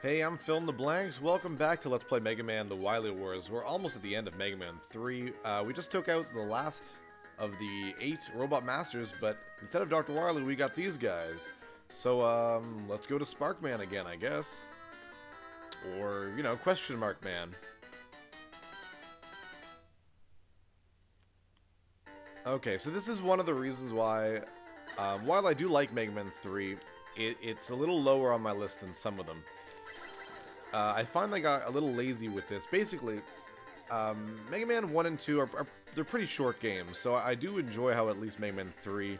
Hey, I'm Phil in the Blanks. Welcome back to Let's Play Mega Man The Wily Wars. We're almost at the end of Mega Man 3. We just took out the last of the 8 Robot Masters, but instead of Dr. Wily, we got these guys. So, let's go to Sparkman again, I guess. Or, you know, Question Mark Man. Okay, so this is one of the reasons why, while I do like Mega Man 3, it's a little lower on my list than some of them. I finally got a little lazy with this. Basically, Mega Man 1 and 2 they're pretty short games, so I do enjoy how at least Mega Man 3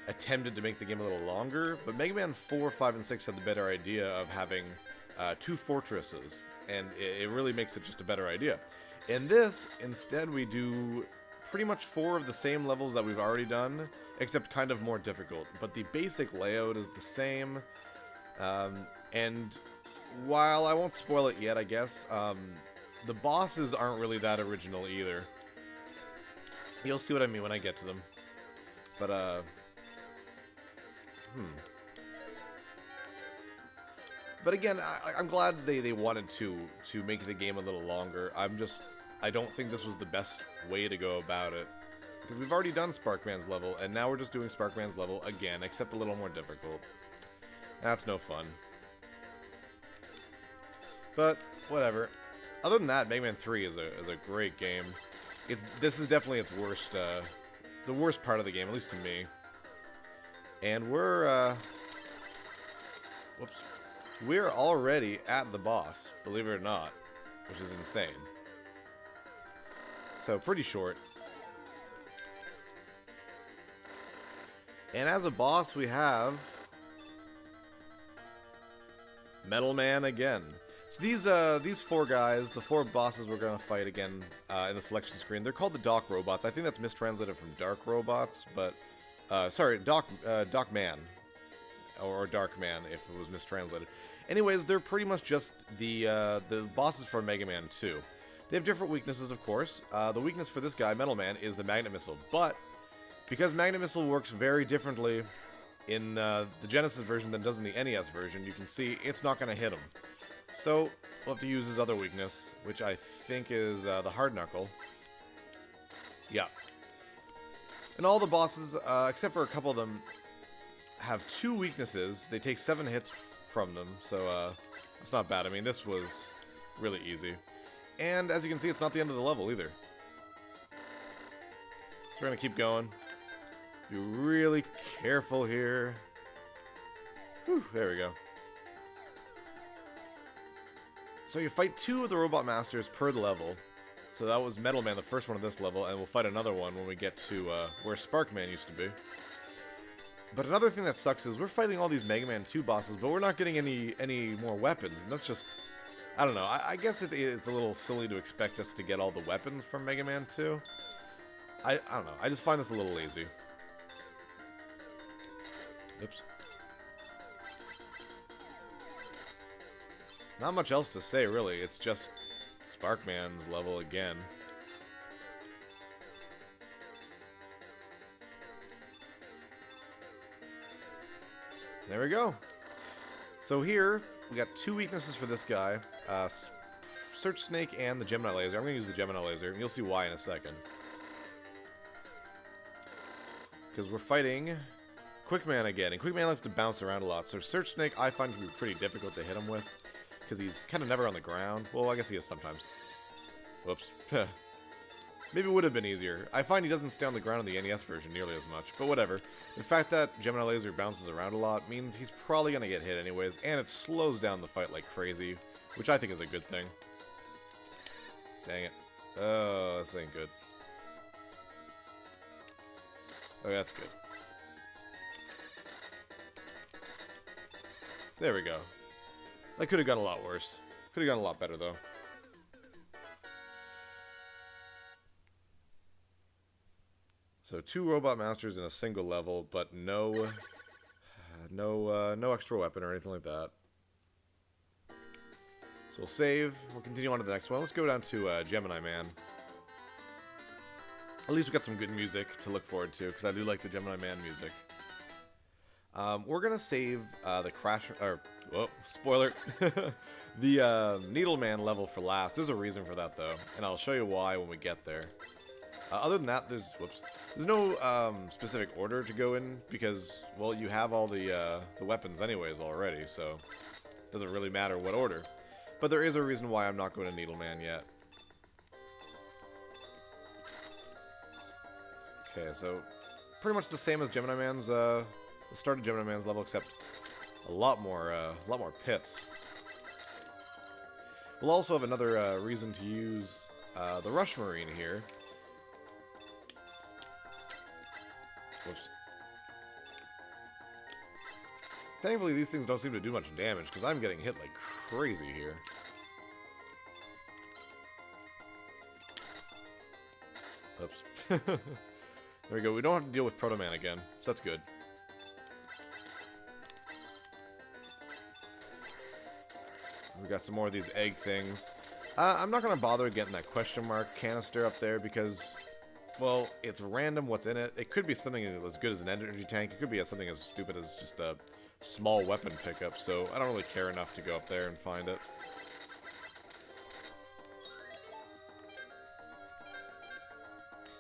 attempted to make the game a little longer, but Mega Man 4, 5, and 6 had the better idea of having 2 fortresses, and it really makes it just a better idea. In this, instead, we do pretty much 4 of the same levels that we've already done, except kind of more difficult, but the basic layout is the same, and while I won't spoil it yet, I guess, the bosses aren't really that original either. You'll see what I mean when I get to them. But, But again, I'm glad they wanted to make the game a little longer. I don't think this was the best way to go about it. Because we've already done Sparkman's level, and now we're just doing Sparkman's level again, except a little more difficult. That's no fun. But whatever. Other than that, Mega Man 3 is a great game. This is definitely its worst, the worst part of the game, at least to me. And we're already at the boss, believe it or not, which is insane. So pretty short. And as a boss, we have Metal Man again. So these 4 guys, the 4 bosses we're gonna fight again in the selection screen, they're called the Doc Robots. I think that's mistranslated from Dark Robots, but sorry, Doc Man, or Dark Man if it was mistranslated. Anyways, they're pretty much just the bosses for Mega Man 2. They have different weaknesses, of course. The weakness for this guy, Metal Man, is the Magnet Missile, but because Magnet Missile works very differently in the Genesis version than it does in the NES version, you can see it's not going to hit him. So, we'll have to use his other weakness, which I think is the Hard Knuckle. Yeah. And all the bosses, except for a couple of them, have 2 weaknesses. They take 7 hits from them, so that's not bad. I mean, this was really easy. And as you can see, it's not the end of the level either. So we're going to keep going. Be really careful here. Whew, there we go. So you fight 2 of the Robot Masters per level. So that was Metal Man, the first one of this level, and we'll fight another one when we get to where Sparkman used to be. But another thing that sucks is we're fighting all these Mega Man 2 bosses, but we're not getting any more weapons, and that's just... I don't know, I guess it's a little silly to expect us to get all the weapons from Mega Man 2. I don't know, I just find this a little lazy. Oops. Not much else to say, really. It's just Sparkman's level again. There we go. So here, we got 2 weaknesses for this guy. Search Snake and the Gemini Laser. I'm going to use the Gemini Laser, and you'll see why in a second. Because we're fighting Quickman again, and Quickman likes to bounce around a lot, so Search Snake I find can be pretty difficult to hit him with. Because he's kind of never on the ground. Well, I guess he is sometimes. Whoops. Maybe it would have been easier. I find he doesn't stay on the ground in the NES version nearly as much, but whatever. The fact that Gemini Laser bounces around a lot means he's probably going to get hit anyways, and it slows down the fight like crazy, which I think is a good thing. Dang it. Oh, this ain't good. Oh, that's good. There we go. That could have gone a lot worse. Could have gone a lot better, though. So 2 Robot Masters in a single level, but no extra weapon or anything like that. So we'll save. We'll continue on to the next one. Let's go down to Gemini Man. At least we got some good music to look forward to, because I do like the Gemini Man music. We're gonna save the crash, or, whoa, spoiler, the Needleman level for last. There's a reason for that though, and I'll show you why when we get there. Other than that, there's no specific order to go in because, well, you have all the weapons anyways already, so it doesn't really matter what order. But there is a reason why I'm not going to Needleman yet. Okay, so pretty much the same as Gemini Man's, the start of Gemini Man's level, except a lot more pits. We'll also have another reason to use the Rush Marine here. Whoops. Thankfully, these things don't seem to do much damage, because I'm getting hit like crazy here. Oops. There we go. We don't have to deal with Proto Man again, so that's good. We got some more of these egg things. I'm not going to bother getting that question mark canister up there because, well, it's random what's in it. It could be something as good as an energy tank. It could be something as stupid as just a small weapon pickup, so I don't really care enough to go up there and find it.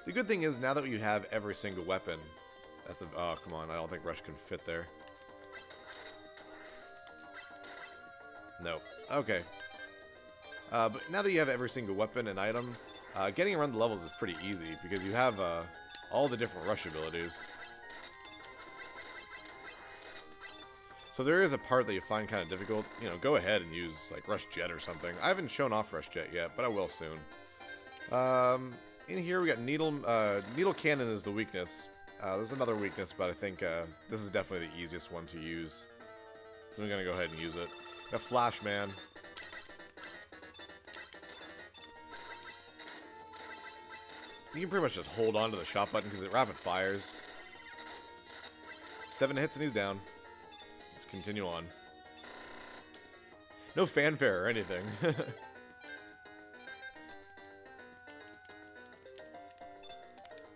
The good thing is, now that you have every single weapon, that's a... oh, come on, I don't think Rush can fit there. No. Okay. But now that you have every single weapon and item, getting around the levels is pretty easy, because you have all the different Rush abilities. So there is a part that you find kind of difficult. You know, go ahead and use, like, Rush Jet or something. I haven't shown off Rush Jet yet, but I will soon. In here we got Needle Cannon is the weakness. There's another weakness, but I think this is definitely the easiest one to use. So I'm going to go ahead and use it. Got Flash Man. You can pretty much just hold on to the shot button because it rapid fires. 7 hits and he's down. Let's continue on. No fanfare or anything.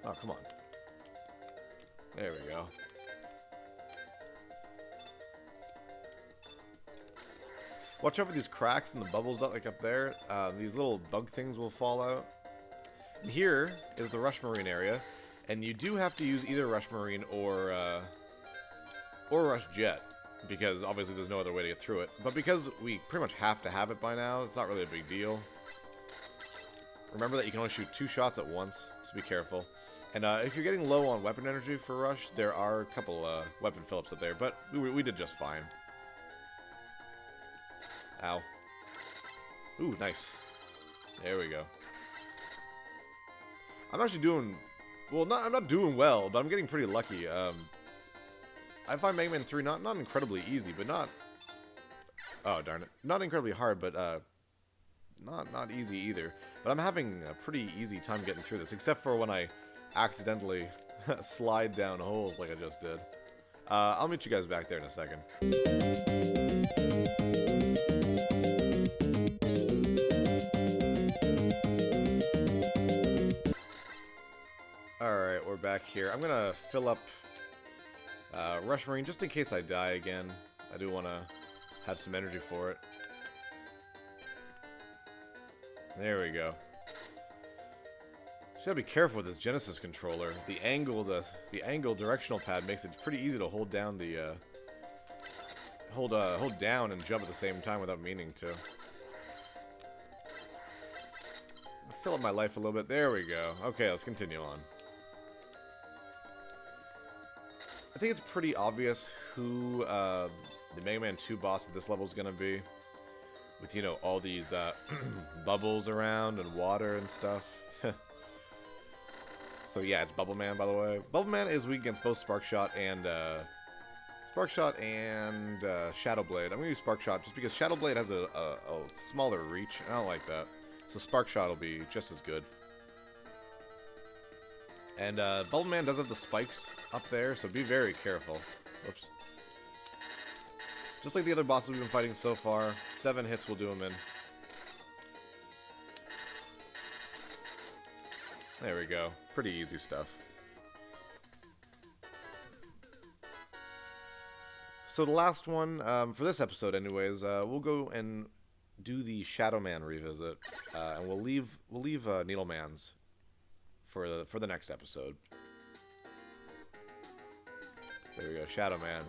Oh, come on. There we go. Watch out for these cracks and the bubbles up, like up there. These little bug things will fall out. And here is the Rush Marine area, and you do have to use either Rush Marine or Rush Jet, because obviously there's no other way to get through it. But because we pretty much have to have it by now, it's not really a big deal. Remember that you can only shoot 2 shots at once, so be careful. And if you're getting low on weapon energy for Rush, there are a couple weapon fill-ups up there, but we did just fine. Ow. Ooh, nice. There we go. I'm actually doing... well, I'm not doing well, but I'm getting pretty lucky. I find Mega Man 3 not incredibly easy, but not... oh, darn it. Not incredibly hard, but not easy either. But I'm having a pretty easy time getting through this, except for when I accidentally slide down holes like I just did. I'll meet you guys back there in a second. Alright, we're back here. I'm gonna fill up Rush Marine just in case I die again. I do want to have some energy for it. There we go. Just gotta be careful with this Genesis controller. The angled directional pad makes it pretty easy to hold down the hold down and jump at the same time without meaning to. Fill up my life a little bit. There we go. Okay, let's continue on. I think it's pretty obvious who the Mega Man 2 boss at this level is gonna be, with, you know, all these bubbles around and water and stuff. So yeah, it's Bubble Man, by the way. Bubble Man is weak against both Spark Shot and Shadow Blade. I'm gonna use Spark Shot just because Shadow Blade has a smaller reach, and I don't like that. So Spark Shot will be just as good. And Bubble Man does have the spikes up there, so be very careful. Whoops. Just like the other bosses we've been fighting so far, 7 hits will do him in. There we go. Pretty easy stuff. So the last one for this episode, anyways, we'll go and do the Shadow Man revisit, and we'll leave Needleman's for the next episode. So there we go, Shadow Man.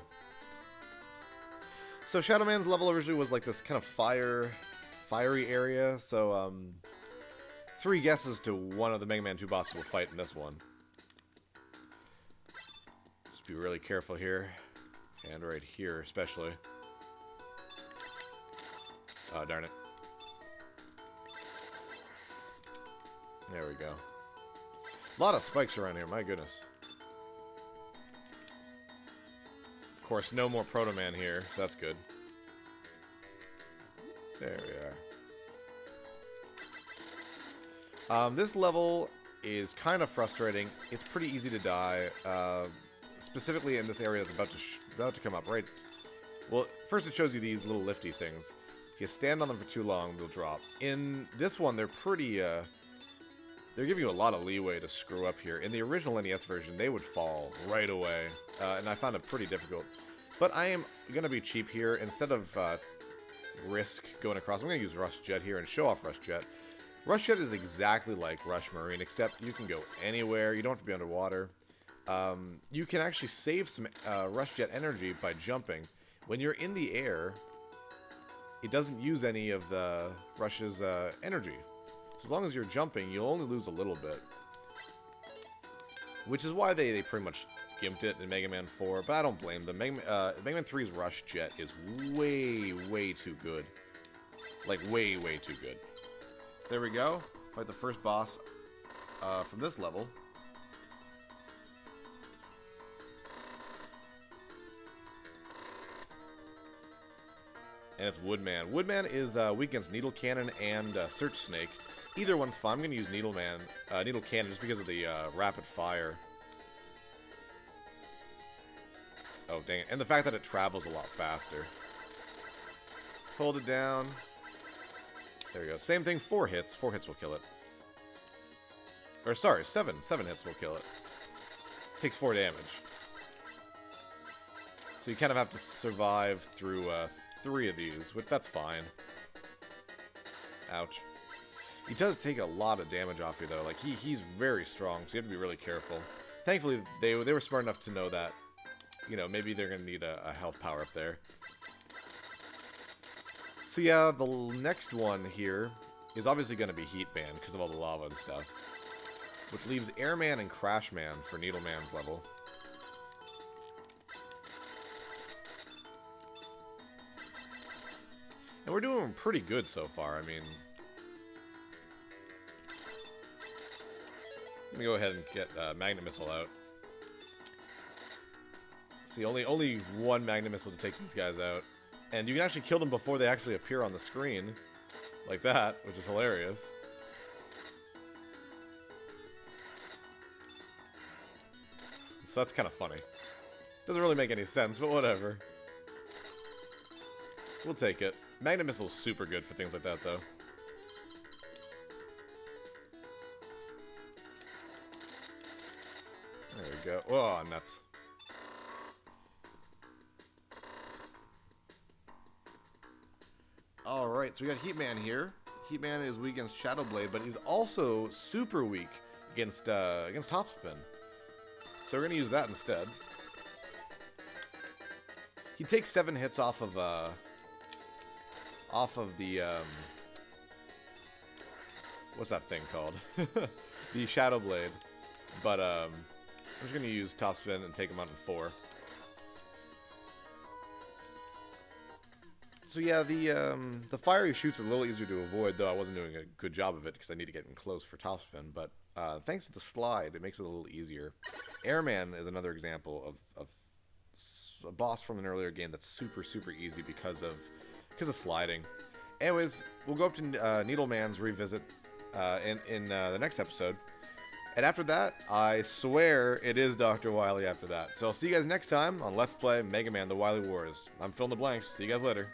So Shadow Man's level originally was like this kind of fiery area. So 3 guesses to one of the Mega Man 2 bosses we'll fight in this one. Just be really careful here. And right here, especially. Oh, darn it. There we go. A lot of spikes around here, my goodness. Of course, no more Proto Man here, so that's good. There we are. This level is kind of frustrating. It's pretty easy to die. Specifically in this area that's about to come up, right? Well, first it shows you these little lifty things. If you stand on them for too long, they'll drop. In this one, they're pretty, they're giving you a lot of leeway to screw up here. In the original NES version, they would fall right away, and I found it pretty difficult. But I am going to be cheap here. Instead of risk going across, I'm going to use Rush Jet here and show off Rush Jet. Rush Jet is exactly like Rush Marine, except you can go anywhere. You don't have to be underwater. You can actually save some Rush Jet energy by jumping. When you're in the air, it doesn't use any of the Rush's energy. So as long as you're jumping, you'll only lose a little bit. Which is why they pretty much gimped it in Mega Man 4, but I don't blame them. Mega Man 3's Rush Jet is way too good. Like, way too good. So there we go. Fight the first boss from this level. And it's Woodman. Woodman is weak against Needle Cannon and Search Snake. Either one's fine. I'm going to use Needle Cannon just because of the rapid fire. Oh, dang it. And the fact that it travels a lot faster. Hold it down. There we go. Same thing, 4 hits. 4 hits will kill it. Or, sorry, 7. 7 hits will kill it. Takes 4 damage. So you kind of have to survive through 3 of these, but that's fine. Ouch. He does take a lot of damage off you, though. Like, he's very strong, so you have to be really careful. Thankfully, they were smart enough to know that, you know, maybe they're going to need a health power up there. So yeah, the next one here is obviously going to be Heat Man because of all the lava and stuff. Which leaves Airman and Crash Man for Needleman's level. And we're doing pretty good so far, I mean... Let me go ahead and get Magnet Missile out. See, only one Magnet Missile to take these guys out. And you can actually kill them before they actually appear on the screen. Like that, which is hilarious. So that's kind of funny. Doesn't really make any sense, but whatever. We'll take it. Magnet Missile is super good for things like that, though. There we go. Oh, nuts. Alright, so we got Heat Man here. Heat Man is weak against Shadow Blade, but he's also super weak against Topspin. So we're going to use that instead. He takes 7 hits off of the, what's that thing called? The Shadow Blade. But, I'm just going to use Topspin and take him out in 4. So yeah, the fire he shoots is a little easier to avoid, though I wasn't doing a good job of it because I need to get in close for Topspin. But thanks to the slide, it makes it a little easier. Airman is another example of a boss from an earlier game that's super easy because of sliding. Anyways, we'll go up to Needleman's revisit in the next episode. And after that, I swear it is Dr. Wily after that. So I'll see you guys next time on Let's Play Mega Man The Wily Wars. I'm Phil in the Blanks. See you guys later.